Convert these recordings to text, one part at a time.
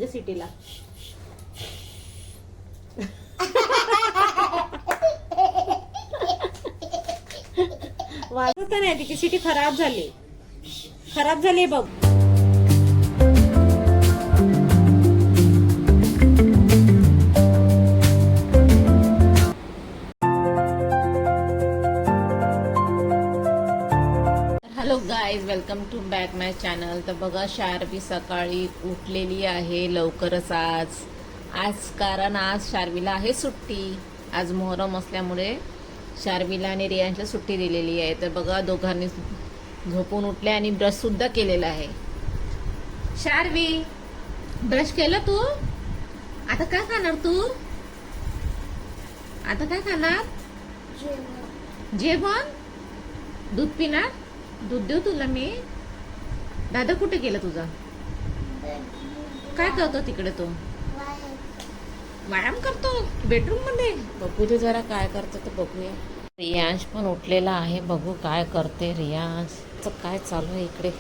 दे सिटीला. वाजत नाही, तिची सिटी खराब झाली बघ. Hello guys, welcome to back my channel. तर बघा, शार्वी सकाळी उठलेली आहे लवकरच आज कारण आज शार्वीला आहे सुट्टी. आज मोहरम असल्यामुळे शार्वीला आणि रियांशला सुट्टी दिलेली आहे. तर बघा, दोघांनी झोपून उठले आणि ब्रश सुद्धा केलेला आहे. शार्वी, ब्रश केलं तू? आता काय खाणार तू? आता काय खाणार? जेवण? दूध पिणार? दूध देऊ तुला मी? दादा कुठे गेला तुझा? काय करतो तिकडे तो? व्यायाम करतो बेडरूम मध्ये. बघू दे जरा काय करतो तर बघूया. रियांश पण उठलेला आहे, बघू काय करते. रियांशचं काय चालू आहे इकडे?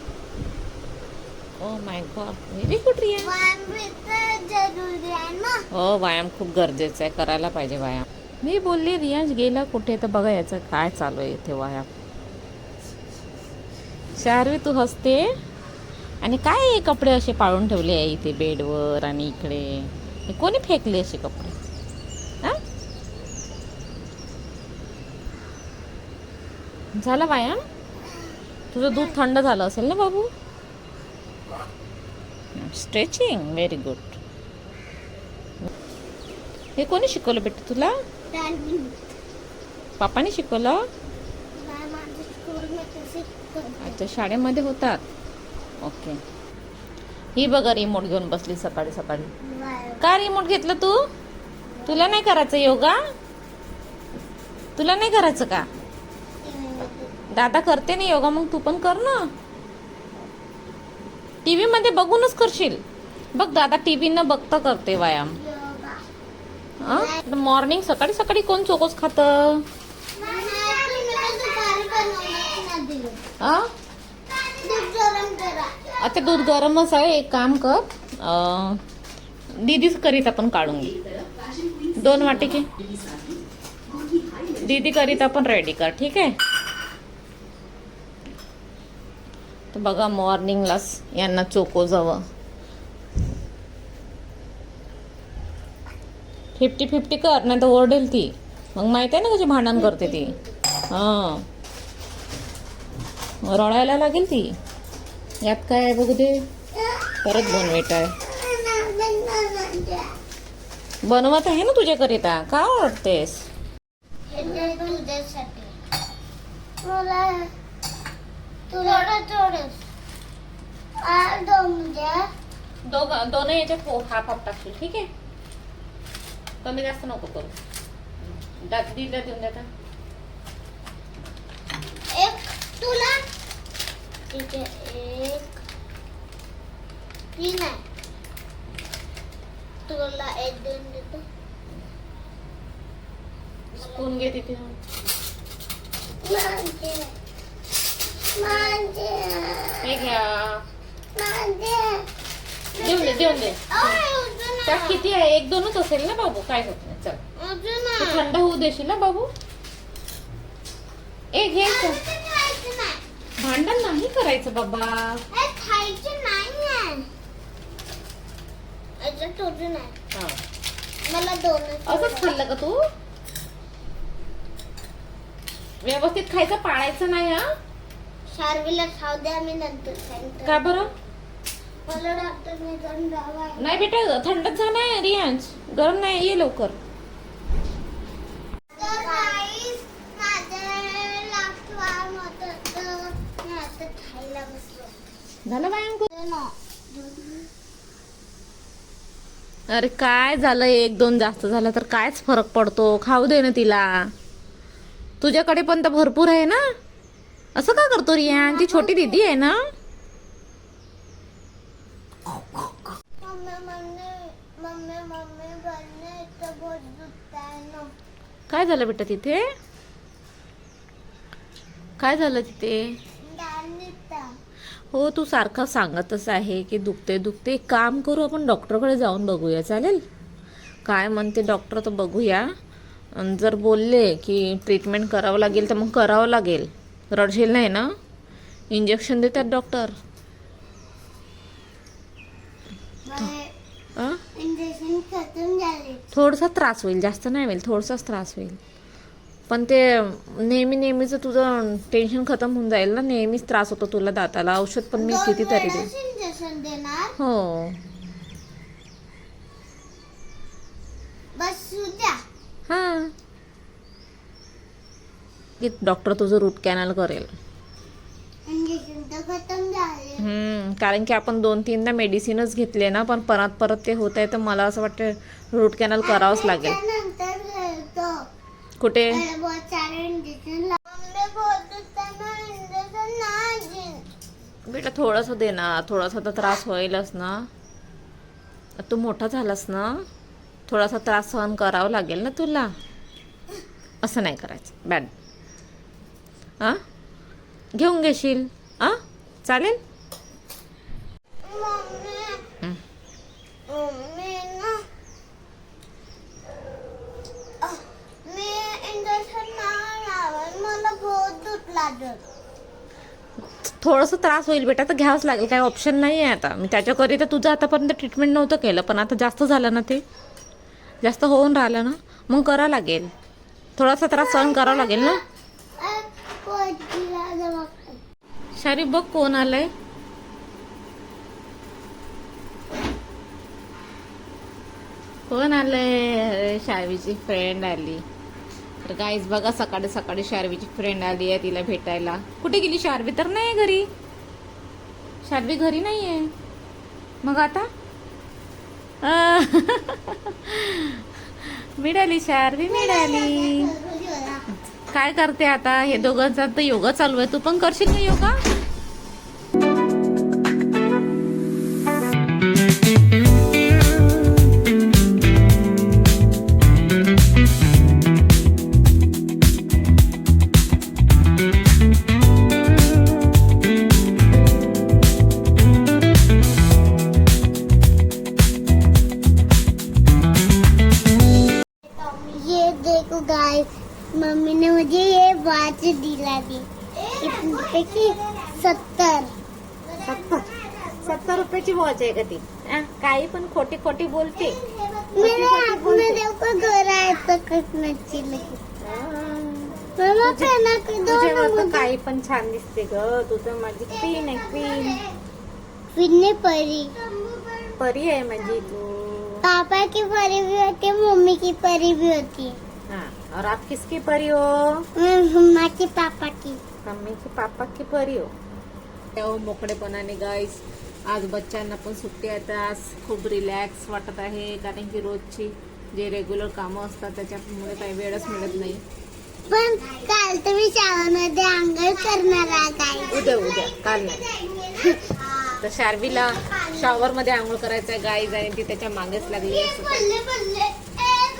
Oh my God, very good Riyansh. हो, व्यायाम खूप गरजेचा आहे, करायला पाहिजे व्यायाम. मी बोलली रियांश गेला कुठे, तर बघा याचं काय चालू आहे इथे व्यायाम. शार्वी तू हसते. आणि काय हे कपडे असे पाळून ठेवले आहे इथे बेडवर आणि इकडे? हे कोणी फेकले असे कपडे? हा, झाला व्यायाम? तुझं दूध थंड झालं असेल ना बाबू? Stretching, very good. हे कोणी शिकवलं बेटा तुला? पापाने शिकवलं? अच्छा, शाळेमध्ये होतात. ओके. ही बघा, रिमोट घेऊन बसली सकाळी सकाळी. का रिमोट घेतलं तू? तुला नाही करायचं योगा? तुला नाही करायचं का? दादा करते ना योगा, मग तू पण कर ना. टीव्ही मध्ये बघूनच करशील. बघ, दादा टीव्ही न बघता करते व्यायाम. मॉर्निंग सकाळी सकाळी कोण चोकोस खात? आता दूध गरमच आहे. एक काम कर, दीदीच करीत आपण काढून घे. 2 वाटी घे. दीदी करीत आपण रेडी कर, ठीक आहे? तर बघा, मॉर्निंगलाच यांना चोको जावं. 50-50 कर, नाही तर ओरडेल ती. मग माहित आहे ना कशी भांडण करते ती. रडायला लागेल ती. यात काय आहे बघू दे. परत बनवेट आहे. बनवत आहे ना तुझ्याकरिता. का ओरडतेस? दोन याच्यात हाफ टाकशील, ठीक आहे? कमी जास्त नको करू. दीदीला देऊन देता. एक तुला, ठीक आहे. एक तीन आहे. तुला एक देऊन देतो. स्पून घे तिथे. हे घ्या. देऊन दे. त्यात किती आहे? 1-2च असेल ना बाबू, काय होत नाही. चल, थंड होऊ देशील ना बाबू? एक घ्यायचं. भांडण नाही करायचं बाबा. मला 2 असंच खाल्लं का तू? व्यवस्थित खायचं, पाळायचं नाही. हा, शार्वीला खाऊ द्या, मी नंतर खाईन. का बरं? मला डॉक्टरने दंडावा. नाही बेटा, थंडच झालंय रियांश, गरम नाही. ये लवकर. झालं व्यायाम? अरे काय झालं? 1-2 जास्त झालं तर कायच फरक पडतो? खाऊ दे ना तिला. तुझ्याकडे पण तर भरपूर आहे ना. असं का करतो रियान? ती छोटी दीदी आहे ना. काय झालं बेटा तिथे? काय झालं तिथे? हो, तू सारखं सांगतच आहे की दुखते दुखते. एक काम करू, आपण डॉक्टरकडे जाऊन बघूया, चालेल? काय म्हणते डॉक्टर तर बघूया. अन् जर बोलले की ट्रीटमेंट करावं लागेल तर मग करावं लागेल. रडशील नाही ना? इंजेक्शन देतात डॉक्टर. अं? इंजेक्शन खतम झाले. थोडासा त्रास होईल, जास्त नाही होईल, थोडासाच त्रास होईल. पण ते नेहमीचं तुझं टेन्शन खतम होऊन जाईल ना. नेहमीच त्रास होतो तुला दाताला. औषध पण मी कितीतरी दे. इंजेक्शन देणार. हो. बस उद्या. हां, की डॉक्टर तुझं रूट कॅनल करेल. इंजेक्शन तर खतम झाले. कारण की आपण 2-3दा मेडिसिनच घेतले ना, पण परत ते होत आहे. तर मला असं वाटतं रूट कॅनल करावंच लागेल. नंतर घेतो. कुठे? बहुत सारे इंजेक्शन मम्मी बोलत इंजेक्शन नाही. बेटा थोडंसं दे ना, थोडासा तर त्रास होईलच ना. तू मोठा झालास ना, थोडासा त्रास सहन करावा लागेल ना तुला. असं नाही करायचं, बॅड. हां, घेऊन घेशील? हां, चालेल? हं. मम्मी ना मी इंजेक्शन नाही लावत. मला बहुत दूध लागत. थोडंसं त्रास होईल बेटा, तर घ्यावंच लागेल. काही ऑप्शन नाही आहे आता. मी त्याच्याकरिता तुझं आतापर्यंत ट्रीटमेंट नव्हतं केलं, पण आता जास्त झालं ना, ते जास्त होऊन राहिलं ना, मग करावं लागेल. थोडासा त्रास सहन करावा लागेल ना. शारी बघ कोण आलंय. कोण आलंय? अरे शार्वीची फ्रेंड आली. तर गाईज बघा, सकाळी सकाळी शार्वीची फ्रेंड आली आहे तिला भेटायला. कुठे गेली शार्वी? तर नाही घरी. शार्वी घरी नाही आहे. मग आता मिळाली, शार्वी मिळाली. काय करते आता? हे दोघांचा तर योगा चालू आहे. तू पण करशील का योगा? ये देखो गाइस, मम्मी ने मुझे ये वॉच दिला दी. कितने की 70. 70 रुपयाची वॉच आहे का ती? काही पण खोटी खोटी बोलते. मेरे हाथ में देखो गोरा है तो कितना अच्छी लगी. मम्मा पहना के दो तुझ्या ना तर मुझे. काही पण छान दिसते ग. तुझं माझी क्वीन आहे, क्वीन. फिरने परी. परी आहे माझी तू. पापा की परी भी होती है, मम्मी की परी भी होती है. हाँ, और आप किसकी परी हो? मम्मा की पापा की. मम्मी की पापा की परी हो. तेव्हा मोकळेपणाने गाईस, आज बच्चांना पण सुट्टी आहे. तर आज खूप रिलॅक्स वाटत आहे. कारण की रोजची जे रेग्युलर कामं असतात त्याच्यामुळे काही वेळच मिळत नाही. पण काल तुम्ही शाळेमध्ये आंघोळ करणार आहे काय? उद्या काल नाही. तर शार्वीला शॉवर मध्ये आंघोळ करायचं आहे गाईज, आणि ती त्याच्या मागेच लागली आहे. बल्ले बल्ले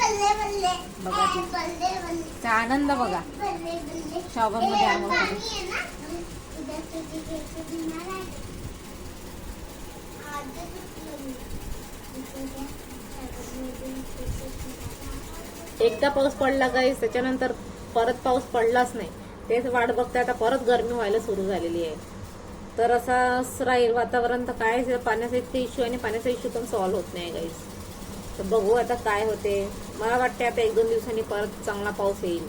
बल्ले बल्ले बघा ती. बल्ले बल्ले तिचा आनंद बघा. बल्ले बल्ले. शॉवर मध्ये आंघोळ करायचं. पाणी आहे ना? उद्या तुझी केस धुणार आहे. आजच धुतलं मी. एकदा पाऊस पडला गाईस, त्याच्यानंतर परत पाऊस पडलाच नाही. तेच वाट बघते आता. परत गरमी व्हायला सुरू झालेली आहे. तर असं राहील वातावरण. तर काय पाण्याचा इतका इश्यू आहे, आणि पाण्याचा इश्यू पण सॉल्व्ह होत नाही गाईस. तर बघू आता काय होते. मला वाटते आता 1-2 दिवसांनी परत चांगला पाऊस येईल.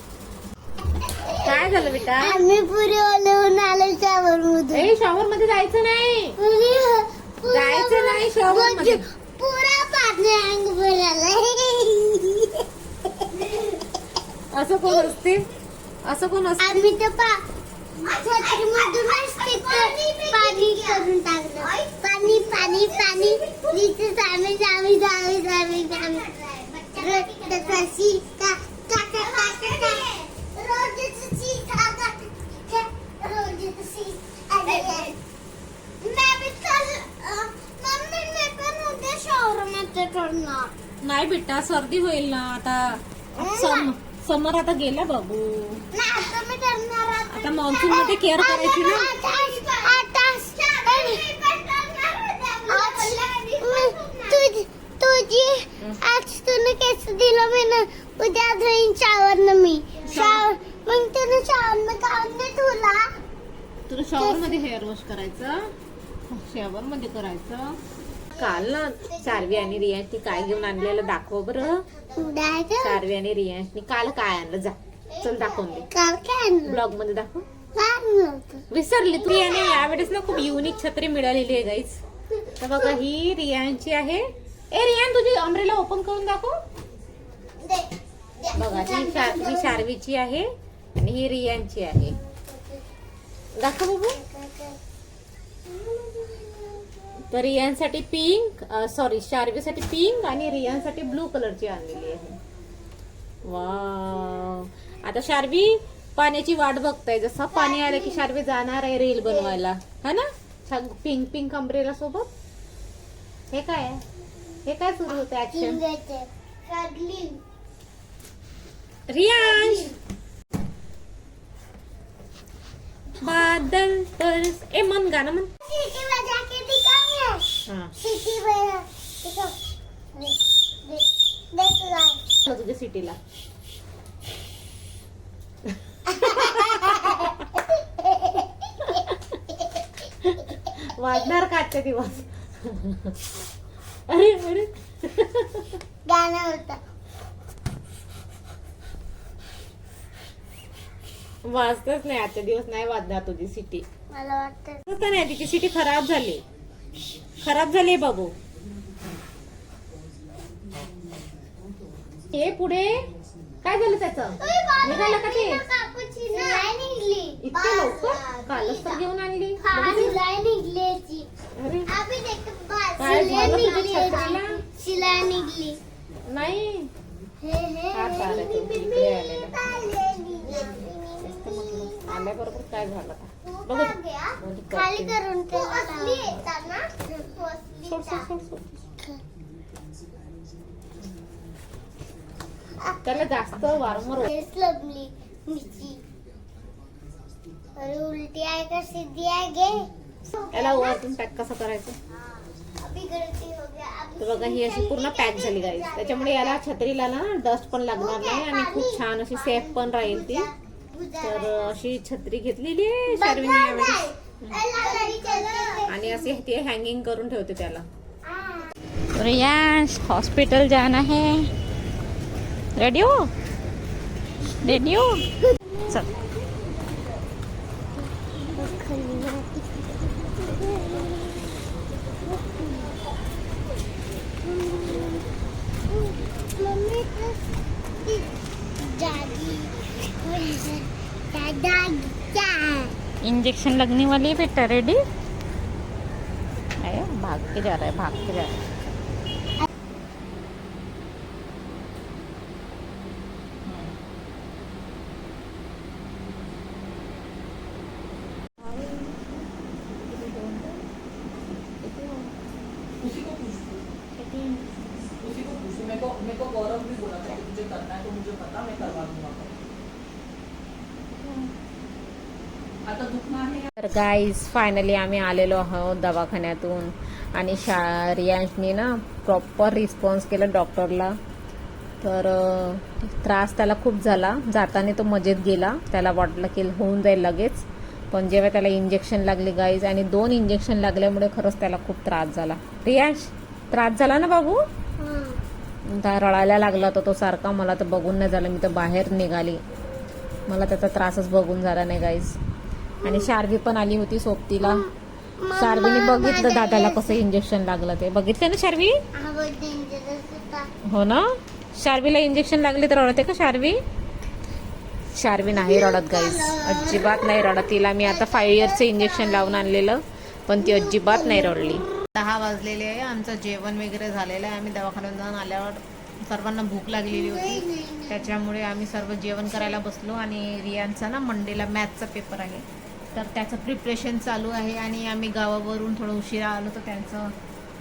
काय झालं बेटा? आम्ही पुरी ओलवून आलो शावर मध्ये. शॉवर मध्ये जायचं नाही. जायचं नाही शॉवर मध्ये. पुरा पाणी अंग भरायला. असं कोण असते? असं कोण असते? आम्ही तर छत्रीमधूनच तिथं पाणी करून टाकलं. पाणी पाणी पाणी. तिथेच आम्ही जावी जावी जावी जावी. नाही बेटा, सर्दी होईल ना आता. समर आता गेला बाबू. आता मान्सून मध्ये केअर करायची ना. आज तुने केस दिलं मी ना उद्या धुईन शावर मी शावर मग तुने शावर में काम नाही तुला तुला शॉवर मध्ये हेअर वॉश करायचं, शॉवर मध्ये करायचं. काल ना शार्वी आणि रियांशनी काय घेऊन आणलेलं दाखव बरं. शार्वी आणि रियांशनी काल काय आणलं, जा चल दाखवून दे. काल काय आणलं ब्लॉग मध्ये दाखव. नव्हतं. विसरली तू. रियाने यावेळेस ना खूप युनिक छत्री मिळालेली आहे गाईज. तर बघा ही रियांची आहे. ए रियान तुझी अम्ब्रेला ओपन करून दाखव. बघा ही शार्वीची आहे आणि ही रियांची आहे. दाखव बघू. तर रियांसाठी पिंक, सॉरी शार्वीसाठी पिंक आणि रियांसाठी ब्लू कलरची आणलेली आहे. वाव. आता शार्वी पाण्याची वाट बघताय. जसं पाणी आलं की शार्वी जाणार आहे रील बनवायला, है ना. छान पिंक पिंक अम्ब्रेला सोबत. हे काय आहे? हे काय सुरू होतं ऍक्शन. रियांश बादल पर ए मन गाणं म्हण. सिटी में जाके दिखाऊंगा हा सिटी में देखो देख ला तुझ्या सिटीला. वाजणार का आजच्या दिवस. अरे अरे गाणं होतं वाजतच नाही आजच्या दिवस. नाही वाजणार तुझी सिटी. मला वाटतं का नाही तिची सिटी खराब झाली. खराब झाली बाबू. हे पुढे काय झालं त्याचं. निघालं का ते इतके लवकर. कालच तर घेऊन आणली. अरे काय झालं तुझ्या छत्रीला? शिलाई निघली नाही हात आला तो इकडे आलेला. आल्याबरोबर काय झालं का बघ. खाली करून सोड सोड सोड सोड. त्याला जास्त वारंवार लगली मिरची अरे उलटी आहे का सीधी आहे गे याला वरतून पॅक कसं करायचं. अभी गलती हो गया तर बघा ही अशी पूर्ण पॅक झाली गाईस. त्याच्यामुळे याला छत्रीला ना डस्ट पण लागणार नाही आणि खूप छान अशी सेफ पण राहील ती. तर अशी छत्री घेतलेली आहे शार्वीने यावेळेस. आणि असे ती हँगिंग करून ठेवते त्याला. रियांश हॉस्पिटल जाना है. रेडी हो. रेडी हो. चल. इंजेक्शन लगने वाली है बेटा. रेडी. आया भाग के जा रहा है, भाग के जा रहा है. मेरे को गौरव भी बोला था कि मुझे करना है तो मुझे पता मैं करवा दूंगा. आता दुखणार आहे. तर गाईज फायनली आम्ही आलेलो आहोत दवाखान्यातून. आणि रियांशनी ना प्रॉपर रिस्पॉन्स केला डॉक्टरला. तर त्रास त्याला खूप झाला. जाताना तो मजेत गेला. त्याला वाटलं की होऊन जाईल लगेच. पण जेव्हा त्याला इंजेक्शन लागले गाईज आणि 2 इंजेक्शन लागल्यामुळे खरंच त्याला खूप त्रास झाला. रियांश त्रास झाला ना बाबू. रडायला लागला तो सारखा. मला तर बघून नाही झालं. मी तर बाहेर निघाली. मला त्याचा त्रासच बघून झाला नाही गाईज. आणि शार्वी पण आली होती सोबतीला. शार्वीने बघितलं दादाला कसं इंजेक्शन लागलं ते. बघितलं ना शार्वी. हो ना. शार्वीला इंजेक्शन लागले तर रडते का शार्वी. शार्वी नाही रडत गाईज. अजिबात नाही रडत. तिला मी आता 5 इयर्सचं इंजेक्शन लावून आणलेलं पण ती अजिबात नाही रडली. 10 वाजलेले आहे. आमचं जेवण वगैरे झालेलं आहे. आम्ही दवाखान्यात जाऊन आल्यावर सर्वांना भूक लागलेली होती. त्याच्यामुळे आम्ही सर्व जेवण करायला बसलो. आणि रियांचा ना मंडेला मॅथचा पेपर आहे तर त्याचं प्रिपरेशन चालू आहे. आणि आम्ही गावावरून थोडं उशिरा आलो तर त्यांचं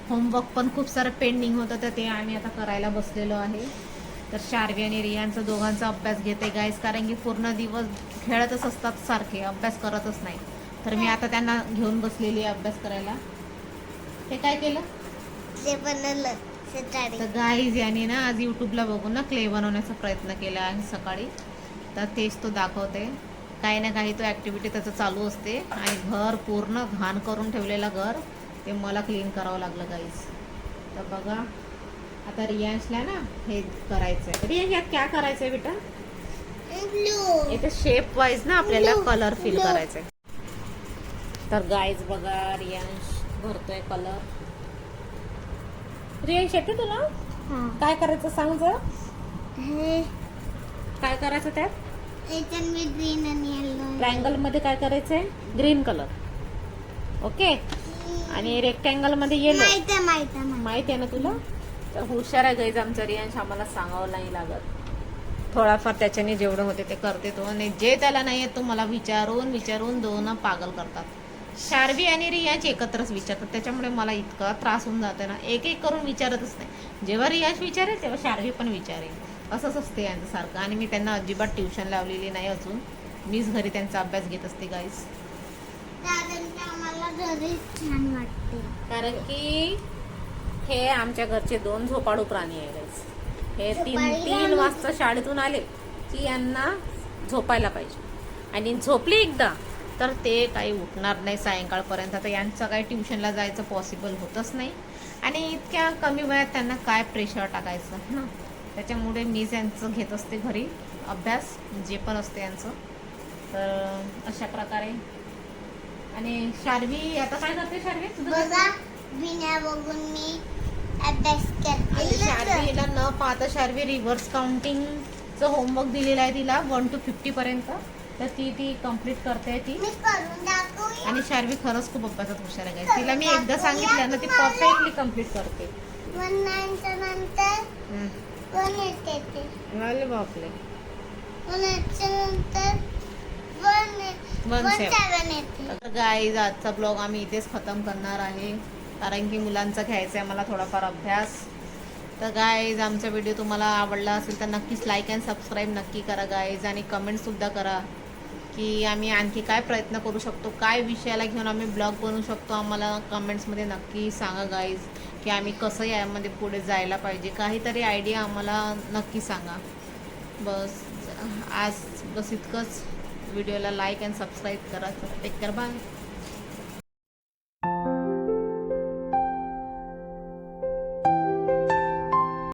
होमवर्क पण खूप सारं पेंडिंग होतं तर ते आम्ही आता करायला बसलेलो आहे. तर शार्वी आणि रियांचा दोघांचा अभ्यास घेते गाईस. कारण की पूर्ण दिवस खेळतच असतात सारखे. अभ्यास करतच नाही. तर मी आता त्यांना घेऊन बसलेली आहे अभ्यास करायला. हे काय केलं. ते बनवलं सकाळी तर गाईज याने ना आज यूट्यूबला बघून ना क्ले बनवण्याचा प्रयत्न केला आहे सकाळी. तर तेच तो दाखवते. काही ना काही तो ॲक्टिव्हिटी त्याचं चालू असते. आणि घर पूर्ण घाण करून ठेवलेलं घर ते मला क्लीन करावं लागलं गाईज. तर बघा आता रियांशला ना हे करायचं आहे. रियांश यात काय करायचं आहे बेटा? ब्लू इथे शेप वाईज ना आपल्याला Blue. Colour fill Blue. करायचं आहे. तर गाईज बघा रियांश भरतोय कलर. रियांश येते तुला हा काय करायचं सांग जरा. हे काय करायचं त्यात? याच्यात मी ग्रीन आणि येलो ट्रायंगल मध्ये काय करायचंय? Green colour. ओके. आणि रेक्टँगल मध्ये येलो. माहित आहे माहिती आहे ना तुला? तर हुशार आहे गाईज आमचा रियांश. आम्हाला सांगावं नाही लागत. थोडाफार त्याच्याने जेवढं होते ते करते तो. आणि जे त्याला नाही येत तो मला विचारून दोन पागल करतात. शार्वी आणि रियांश एकत्रच विचारतात. त्याच्यामुळे मला इतका त्रास होऊन जातो ना. एक एक करून विचारतच नाही. जेव्हा रियांश विचारेल तेव्हा शार्वी पण विचारेल. असंच असते यांचं सारखं. आणि मी त्यांना अजिबात ट्युशन लावलेली नाही अजून. मीच घरी त्यांचा अभ्यास घेत असते गाईज. कारण की आम्हाला घरी छान वाटते. कारण की हे आमच्या घरचे 2 झोपाळू प्राणी आहे गाईज. हे तीन वाजता शाळेतून आले की यांना झोपायला पाहिजे. आणि झोपली एकदा तर ते काही उठणार नाही सायंकाळपर्यंत. तर यांचं काही ट्युशनला जायचं पॉसिबल होतच नाही. आणि इतक्या कमी वयात त्यांना काय प्रेशर टाकायचं ना. त्याच्यामुळे मीच यांचं घेत असते घरी अभ्यास जे पण असते यांचं. तर अशा प्रकारे. आणि शार्वी आता काय करते? शार्वी तुझं बघा बिना बघून मी अभ्यास करते. शार्वीला न पाहता शार्वी रिव्हर्स काउंटिंगचं होमवर्क दिलेलं आहे तिला 1 to 50 पर्यंत. तर ती कम्प्लीट करते ती. मी करून दाखवूया. आणि शार्वी खरंच खूप अभ्यासात हुशार आहे guys. तिला मी एकदा सांगितलं ना ती परफेक्टली कम्प्लीट करते. 19 नंतर 1 येते ते. अरे बापरे. 1 नंतर 1 येते. तर गाईज आजचा ब्लॉग आम्ही इथेच खतम करणार आहे. कारण की मुलांचा घ्यायचा आहे मला थोडाफार अभ्यास. तर गाईज आमचा व्हिडिओ तुम्हाला आवडला असेल तर नक्कीच लाईक अँड सबस्क्राईब नक्की करा गाईज. आणि कमेंटसुद्धा करा की आम्ही आणखी काय प्रयत्न करू शकतो, काय विषयाला घेऊन आम्ही ब्लॉग बनवू शकतो. आम्हाला कमेंट्समध्ये नक्की सांगा गाईज की आम्ही कसं यामध्ये पुढे जायला पाहिजे. काहीतरी आयडिया आम्हाला नक्की सांगा. बस आज इतकंच. व्हिडिओला लाईक अँड सबस्क्राईब करा. Take care. बाय.